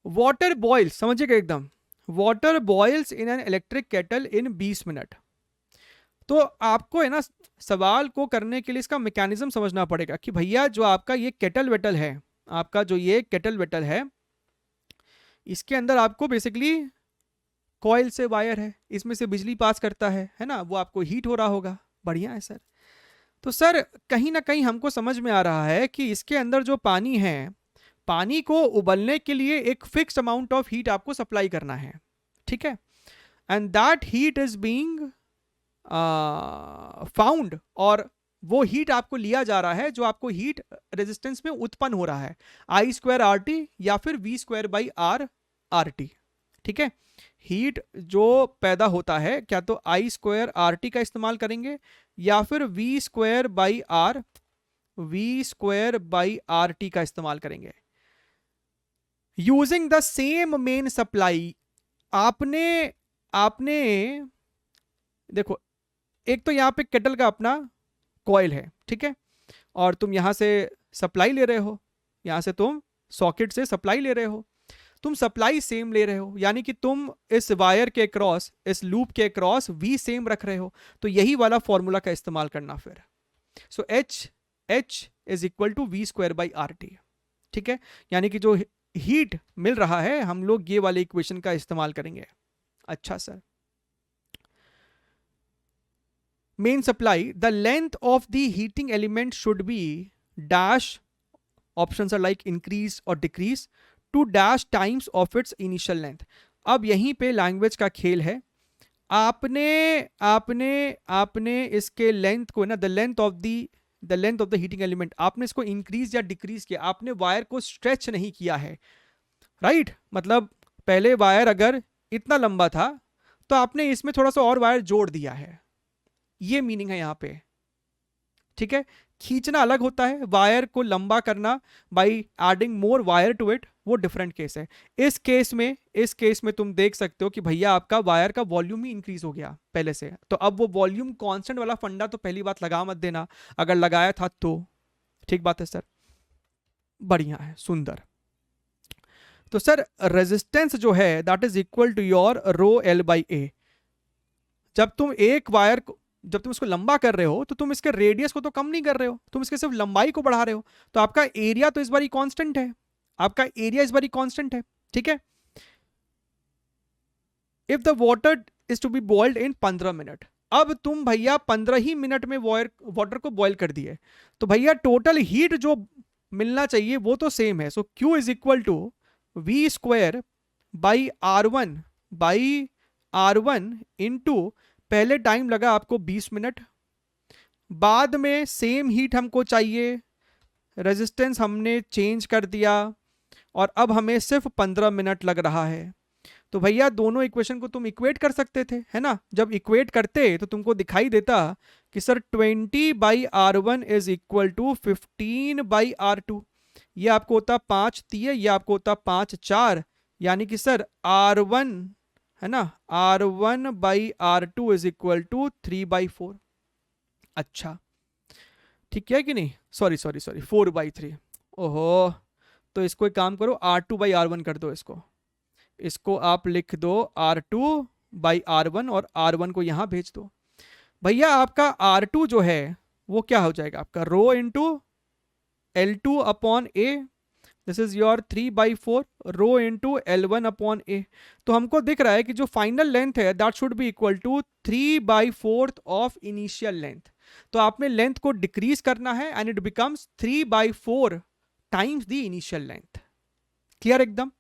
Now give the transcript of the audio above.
Water boils, समझिएगा एकदम, water boils in an electric kettle in 20 minute. तो आपको है ना सवाल को करने के लिए इसका मैकेनिज्म समझना पड़ेगा कि भैया जो आपका ये केटल वेटल है, आपका जो ये केटल वेटल है, इसके अंदर आपको बेसिकली कॉइल से वायर है, इसमें से बिजली पास करता है ना, वो आपको हीट हो रहा होगा। बढ़िया है सर। तो सर कहीं ना कहीं हमको समझ में आ रहा है कि इसके अंदर जो पानी है, पानी को उबलने के लिए एक फिक्स्ड अमाउंट ऑफ हीट आपको सप्लाई करना है, ठीक है। And that heat is being found, और वो हीट आपको लिया जा रहा है जो आपको हीट रेजिस्टेंस में उत्पन्न हो रहा है, आई स्क्वायर आर टी या फिर V square by R R T, ठीक है। हीट जो पैदा होता है क्या तो आई स्क्वायर आर टी का इस्तेमाल करेंगे या फिर V square by R T का इस्तेमाल करेंगे using the same main supply. आपने आपने देखो, एक तो यहां पे केटल का अपना कॉइल है, ठीक है, और तुम यहां से सप्लाई ले रहे हो, यहां से तुम सॉकेट से सप्लाई ले रहे हो, तुम सप्लाई सेम ले रहे हो, यानी कि तुम इस वायर के क्रॉस, इस लूप के क्रॉस वी सेम रख रहे हो, तो यही वाला फॉर्मूला का इस्तेमाल करना फिर। So H is equal to V square by R T, ठीक है, यानी कि जो हीट मिल रहा है हम लोग ये वाले इक्वेशन का इस्तेमाल करेंगे। अच्छा sir, main supply, the length of the heating element should be dash, options are like increase or decrease, to dash times of its initial length। अब यहीं पे लैंग्वेज का खेल है। आपने आपने आपने इसके लेंथ को ना, the length of the heating element, आपने इसको इंक्रीज या डिक्रीज किया, आपने वायर को स्ट्रेच नहीं किया है, राइट। मतलब पहले वायर अगर इतना लंबा था तो आपने इसमें थोड़ा सा और वायर जोड़ दिया है, ये मीनिंग है यहां पे, ठीक है। खींचना अलग होता है, वायर को लंबा करना by adding more wire to it, वो डिफरेंट केस है। इस केस में तुम देख सकते हो कि भैया आपका वायर का वॉल्यूम ही इंक्रीज हो गया पहले से, तो अब वो वॉल्यूम कांस्टेंट वाला फंडा तो पहली बात लगा मत देना, अगर लगाया था तो। ठीक बात है सर, बढ़िया है, सुंदर। तो सर रेजिस्टेंस जो है that is equal to your rho L by A. जब तुम एक वायर को, जब तुम इसको लंबा कर रहे हो तो तुम इसके रेडियस को तो कम नहीं कर रहे हो, तुम इसके सिर्फ लंबाई को बढ़ा रहे हो, तो आपका एरिया तो इस बारी कांस्टेंट है, आपका एरिया इस बारी कांस्टेंट है, ठीक है। If the water is to be boiled in 15 minute, अब तुम भैया 15 ही मिनट में वाटर को बॉयल कर दिए, तो भैया टोटल हीट जो मिलना चाहिए वो तो सेम है। So Q is equal to V square by R one into, पहले टाइम लगा आपको 20 मिनट, बाद में सेम हीट हमको चाहिए, रेजिस्टेंस हमने चेंज कर दिया और अब हमें सिर्फ 15 मिनट लग रहा है। तो भैया दोनों इक्वेशन को तुम इक्वेट कर सकते थे, है ना। जब इक्वेट करते तो तुमको दिखाई देता कि sir 20 by R one is equal to 15 by R two, ये आपको होता 5 3, ये आपको होता 5 4, यानी कि सर आर वन है ना, R one by R two is equal to 3/4। अच्छा ठीक है कि नहीं, सॉरी 4/3। ओहो, तो इसको एक काम करो, R2/R1 कर दो, इसको आप लिख दो R2/R1 और R1 को यहां भेज दो। भैया आपका R2 जो है वो क्या हो जाएगा, आपका rho into L2 upon A, this is your 3/4 rho into L1 upon A. तो हमको दिख रहा है कि जो फाइनल लेंथ है that should be equal to 3/4 of initial length. तो आपने लेंथ को डिक्रीज करना है and it becomes 3/4 times the initial length. Clear एकदम।